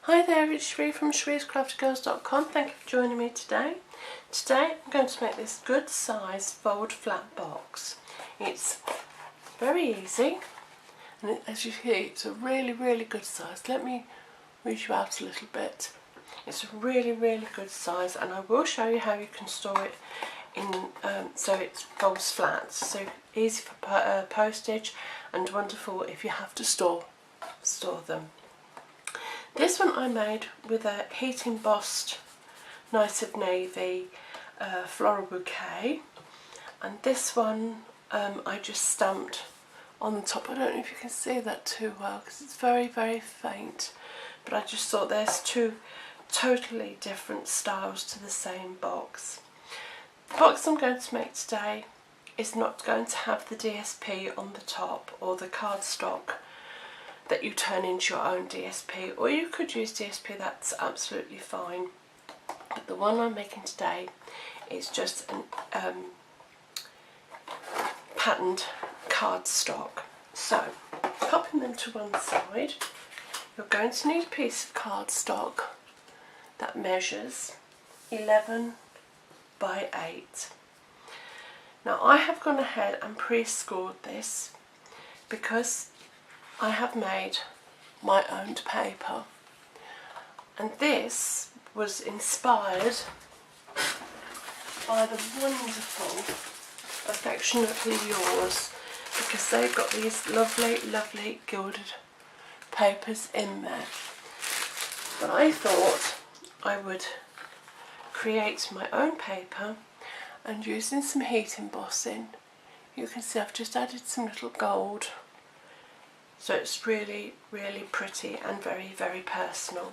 Hi there, it's Shree from shreescraftergirls.com. Thank you for joining me today. Today I'm going to make this good size fold flat box. It's very easy and as you see it's a really good size. Let me reach you out a little bit. It's a really good size and I will show you how you can store it in so it folds flat. So easy for postage and wonderful if you have to store them. This one I made with a heat embossed Night of Navy floral bouquet, and this one I just stamped on the top. I don't know if you can see that too well because it's very faint, but I just thought there's two totally different styles to the same box. The box I'm going to make today is not going to have the DSP on the top or the cardstock that you turn into your own DSP, or you could use DSP, that's absolutely fine. But the one I'm making today is just an patterned cardstock. So, popping them to one side, you're going to need a piece of cardstock that measures 11 by 8. Now I have gone ahead and pre-scored this because I have made my own paper, and this was inspired by the wonderful Affectionately Yours, because they've got these lovely gilded papers in there. But I thought I would create my own paper, and using some heat embossing, you can see I've just added some little gold. So it's really pretty and very personal.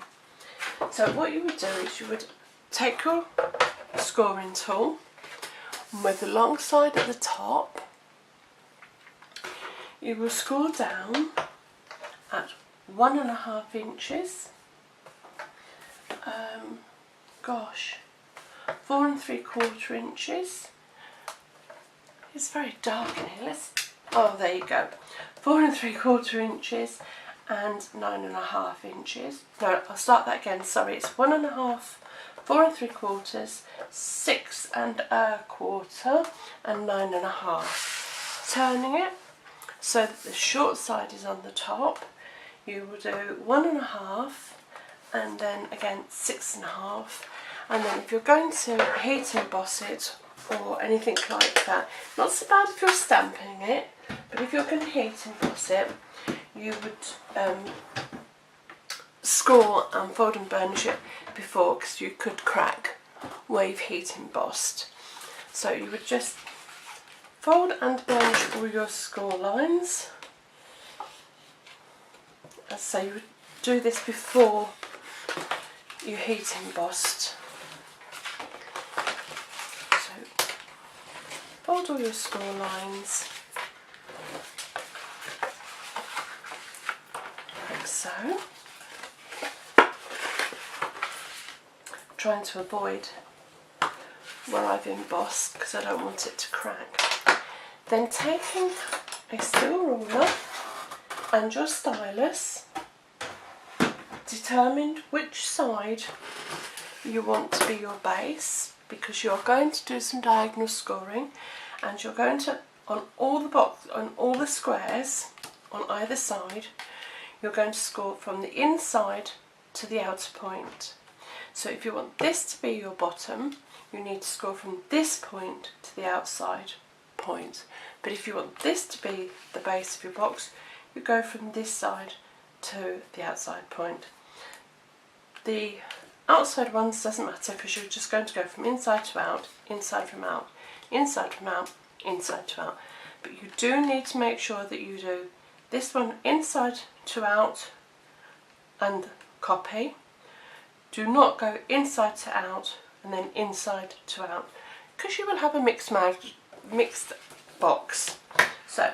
So what you would do is you would take your scoring tool, and with the long side at the top, you will score down at 1.5 inches. 4 3/4 inches. It's very dark in here. Oh, there you go. 4 3/4 inches and 9.5 inches. No, I'll start that again. Sorry, it's 1.5, 4 3/4, 6 1/4, and 9.5. Turning it so that the short side is on the top, you will do 1.5 and then again 6.5. And then if you're going to heat emboss it or anything like that, not so bad if you're stamping it, but if you're going to heat emboss it, you would score and fold and burnish it before, because you could crack where you've heat embossed. So you would just fold and burnish all your score lines. As I say, you would do this before you heat embossed. Fold all your score lines, like so. Trying to avoid where I've embossed because I don't want it to crack. Then taking a steel ruler and your stylus, determine which side you want to be your base, because you're going to do some diagonal scoring, and you're going to, on all the squares on either side, you're going to score from the inside to the outer point. So if you want this to be your bottom, you need to score from this point to the outside point. But if you want this to be the base of your box, you go from this side to the outside point. The outside ones doesn't matter because you're just going to go from inside to out, inside from out, inside from out, inside to out. But you do need to make sure that you do this one inside to out and copy. Do not go inside to out and then inside to out, because you will have a mixed box. So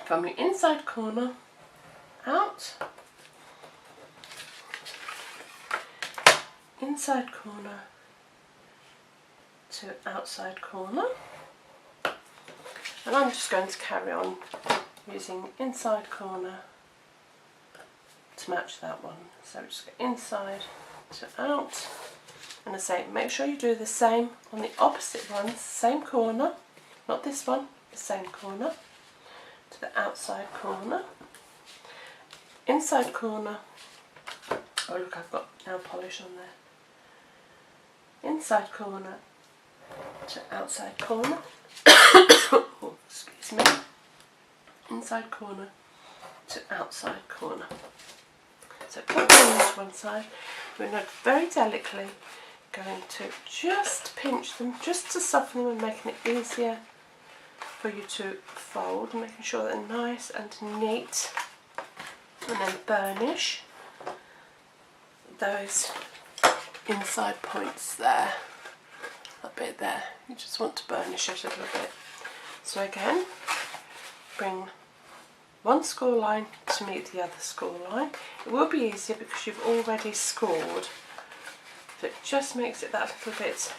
from the inside corner out, inside corner to outside corner, and I'm just going to carry on using inside corner to to match that one. So just go inside to out, and I say make sure you do the same on the opposite ones, same corner, not this one, the same corner, to the outside corner, inside corner. Oh look, I've got nail polish on there. Inside corner to outside corner. Oh, excuse me. Inside corner to outside corner. So put them to one side. We're now very delicately going to just pinch them, just to soften them and making it easier for you to fold, making sure they're nice and neat, and then burnish those inside points there, a bit there. You just want to burnish it a little bit. So again, bring one score line to meet the other score line. It will be easier because you've already scored, so it just makes it that little bit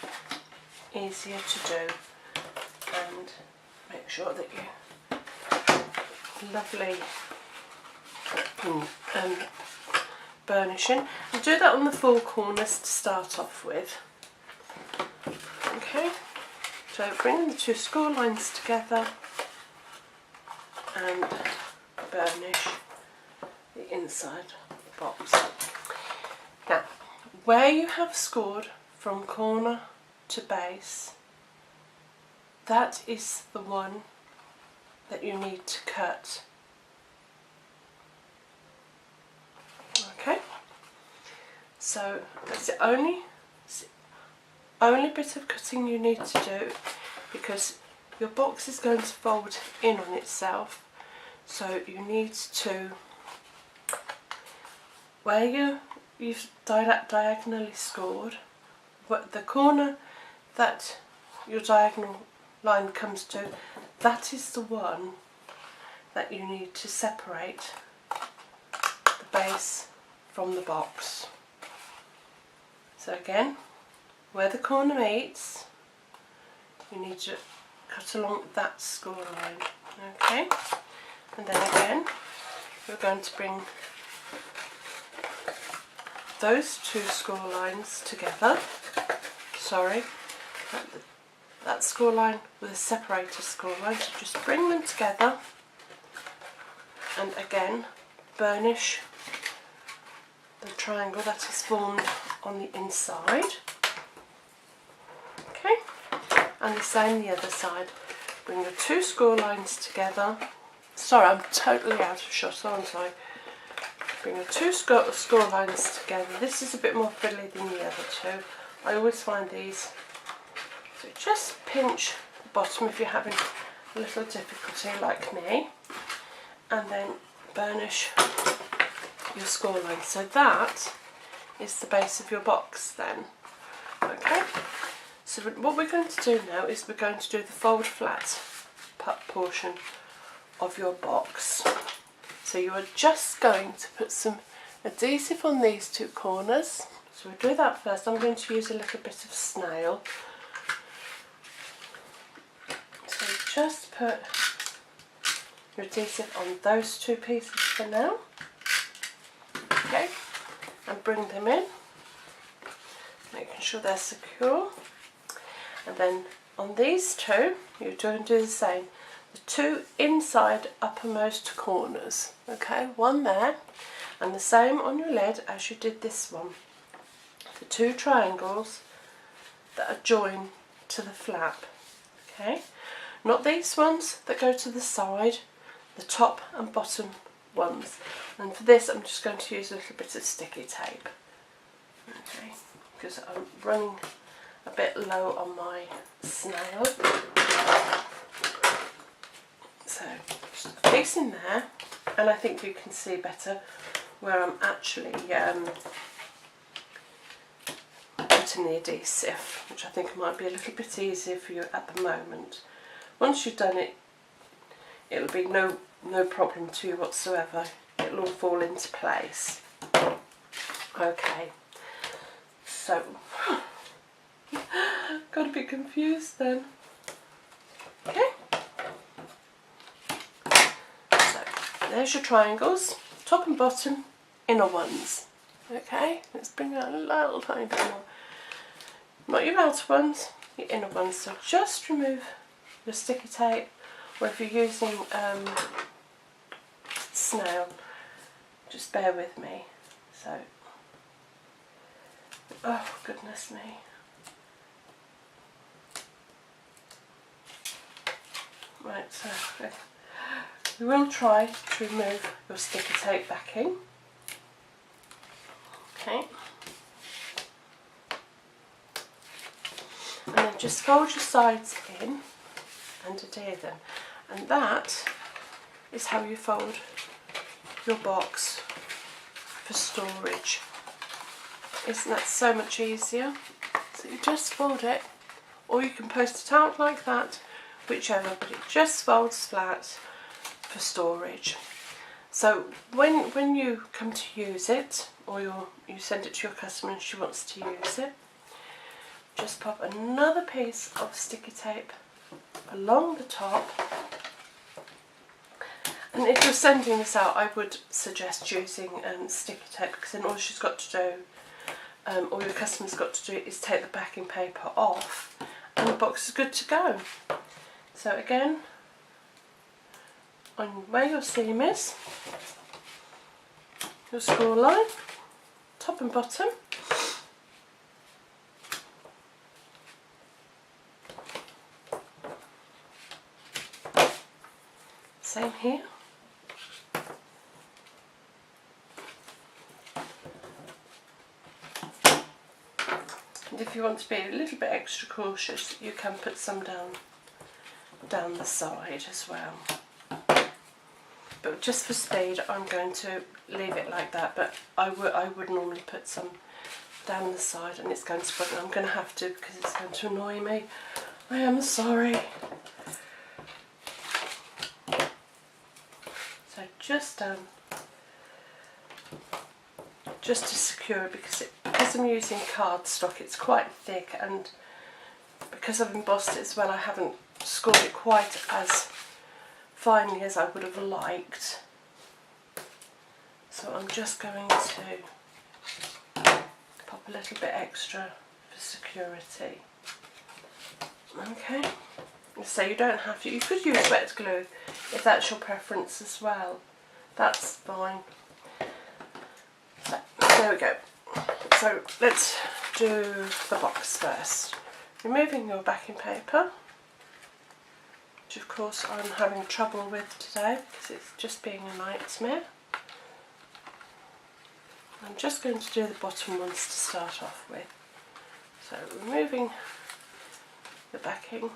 easier to do. And make sure that you lovely burnishing. And do that on the four corners to start off with. Okay, so bring the two score lines together and burnish the inside of the box. Now, where you have scored from corner to base, that is the one that you need to cut. Okay, so that's the only bit of cutting you need to do, because your box is going to fold in on itself. So you need to, where you've diagonally scored, the corner that your diagonal line comes to, that is the one that you need to separate the base from the box. So again, where the corner meets, you need to cut along that score line. Okay, and then again we're going to bring those two score lines together. Sorry, that score line with a separator score line, so just bring them together and again burnish the triangle that is formed on the inside. Okay, and the same the other side. Bring the two score lines together. Sorry, I'm totally out of shot, aren't I? Bring the two score lines together. This is a bit more fiddly than the other two. I always find these. So just pinch the bottom if you're having a little difficulty like me, and then burnish your score line. So that is the base of your box then. Okay, so what we're going to do now is we're going to do the fold flat portion of your box. So you are just going to put some adhesive on these two corners. So we'll do that first. I'm going to use a little bit of snail. So just put your adhesive on those two pieces for now. Okay, and bring them in, making sure they're secure. And then on these two, you're going to do the same. The two inside uppermost corners. Okay, one there, and the same on your lid as you did this one. The two triangles that are joined to the flap. Okay, not these ones that go to the side, the top and bottom ones. And for this I'm just going to use a little bit of sticky tape. Okay, because I'm running a bit low on my snail. So just a piece in there, and I think you can see better where I'm actually putting the adhesive, which I think might be a little bit easier for you at the moment. Once you've done it, it'll be no problem to you whatsoever. It'll all fall into place. Okay, so got a bit confused then. Okay, so there's your triangles, top and bottom, inner ones. Okay, let's bring out a little tiny bit more. Not your outer ones, your inner ones. So just remove your sticky tape, or if you're using snail, just bear with me. So, oh goodness me. Right, so we will try to remove your sticky tape backing. Okay. And then just fold your sides in and adhere them. And that is how you fold your box for storage. Isn't that so much easier? So you just fold it, or you can post it out like that, whichever, but it just folds flat for storage. So when you come to use it, or you send it to your customer and she wants to use it, just pop another piece of sticky tape along the top. And if you're sending this out, I would suggest using sticky tape, because then all she's got to do, all your customer's got to do, is take the backing paper off and the box is good to go. So again, on where your seam is, your score line, top and bottom. Same here. And if you want to be a little bit extra cautious, you can put some down the side as well. But just for speed, I'm going to leave it like that, but I would normally put some down the side, and it's going to spoil. I'm going to have to, because it's going to annoy me. I am sorry. So just to secure it, because I'm using cardstock, it's quite thick, and because I've embossed it as well, I haven't scored it quite as finely as I would have liked. So I'm just going to pop a little bit extra for security. Okay, so you don't have to, you could use wet glue if that's your preference as well, that's fine. So, there we go. So let's do the box first. Removing your backing paper, which of course I'm having trouble with today because it's just being a nightmare. I'm just going to do the bottom ones to start off with. So removing the backing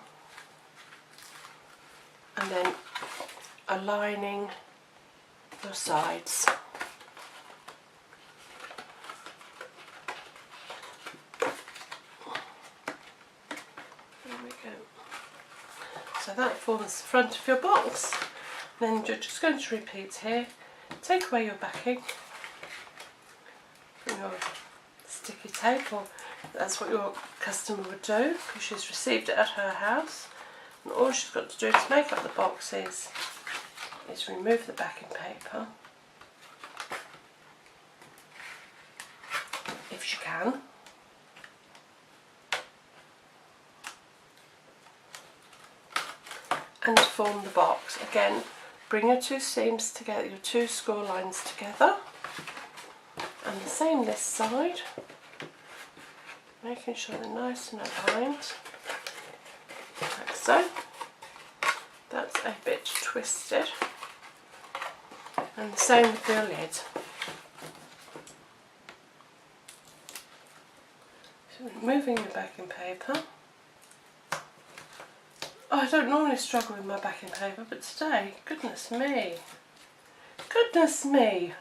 and then aligning your sides. There we go. So that forms the front of your box. Then you're just going to repeat here. Take away your backing from your sticky tape, or that's what your customer would do because she's received it at her house. And all she's got to do to make up the box is remove the backing paper, if she can. And form the box. Again, bring your two seams together, your two score lines together, and the same this side, making sure they're nice and aligned, like so. That's a bit twisted, and the same with the lid. So removing your backing paper. Oh, I don't normally struggle with my backing paper, but today, goodness me, goodness me.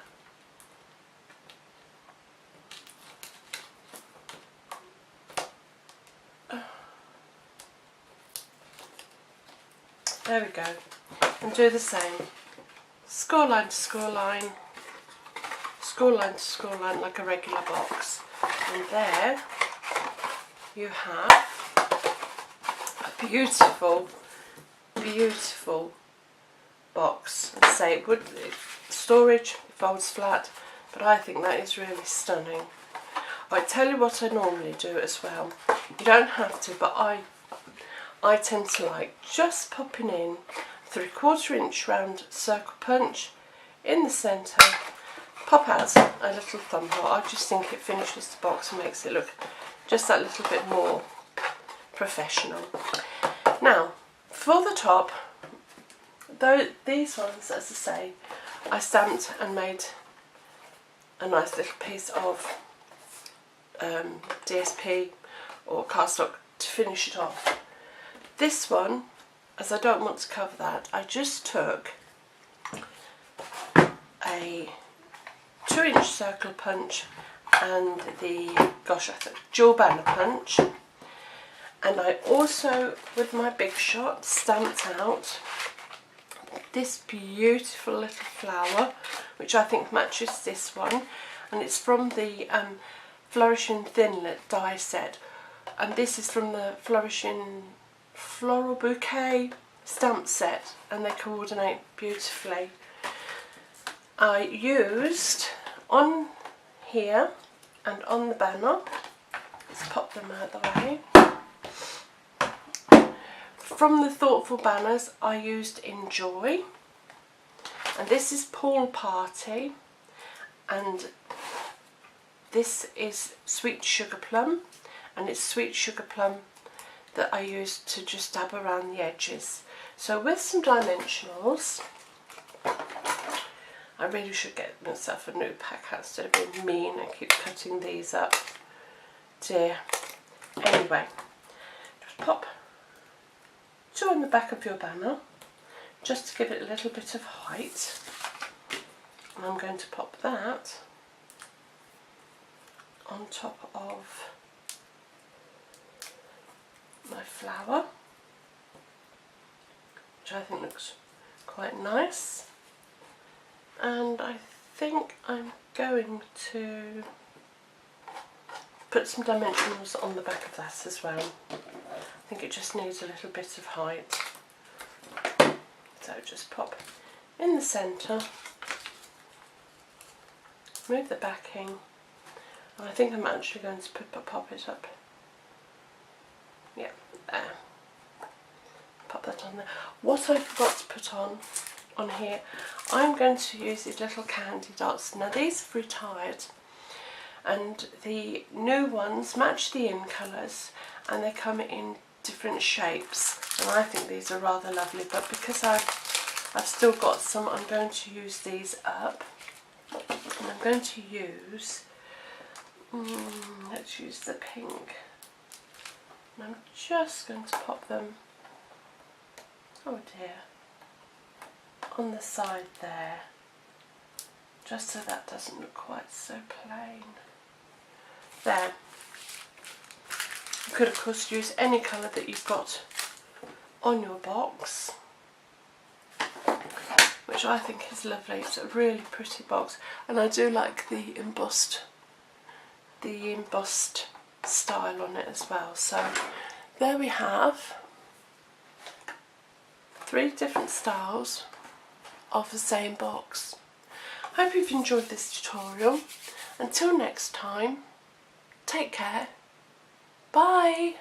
There we go, and do the same, score line to score line, score line to score line, like a regular box. And there you have a beautiful, beautiful box. As I say, storage, it folds flat, but I think that is really stunning. I tell you what I normally do as well. You don't have to, but I tend to like just popping in 3/4 inch round circle punch in the centre, pop out a little thumb hole. I just think it finishes the box and makes it look just that little bit more professional. Now, for the top, though these ones, as I say, I stamped and made a nice little piece of DSP or cardstock to finish it off. This one, as I don't want to cover that, I just took a 2-inch circle punch and the, gosh, I think dual banner punch, and I also, with my Big Shot, stamped out this beautiful little flower, which I think matches this one, and it's from the Flourishing Thinlet die set, and this is from the Flourishing Floral Bouquet stamp set, and they coordinate beautifully. I used on here and on the banner, let's pop them out of the way. From the Thoughtful banners I used Enjoy, and this is Pool Party, and this is Sweet Sugar Plum, and it's Sweet Sugar Plum that I used to just dab around the edges. So with some dimensionals, I really should get myself a new pack out instead of being mean and keep cutting these up. Dear. Anyway, just pop 2 on the back of your banner, just to give it a little bit of height. And I'm going to pop that on top of my flower, which I think looks quite nice. And I think I'm going to put some dimensionals on the back of that as well. I think it just needs a little bit of height. So just pop in the centre, move the backing, and I think I'm actually going to pop it up. Yeah, there. Pop that on there. What I forgot to put on here, I'm going to use these little candy dots. Now these have retired, and the new ones match the in colours, and they come in different shapes, and I think these are rather lovely, but because I've still got some, I'm going to use these up, and I'm going to use, let's use the pink, and I'm just going to pop them, oh dear, on the side there, just so that doesn't look quite so plain. There. You could of course use any colour that you've got on your box, which I think is lovely. It's a really pretty box, and I do like the embossed style on it as well. So there we have 3 different styles of the same box. Hope you've enjoyed this tutorial. Until next time, take care. Bye.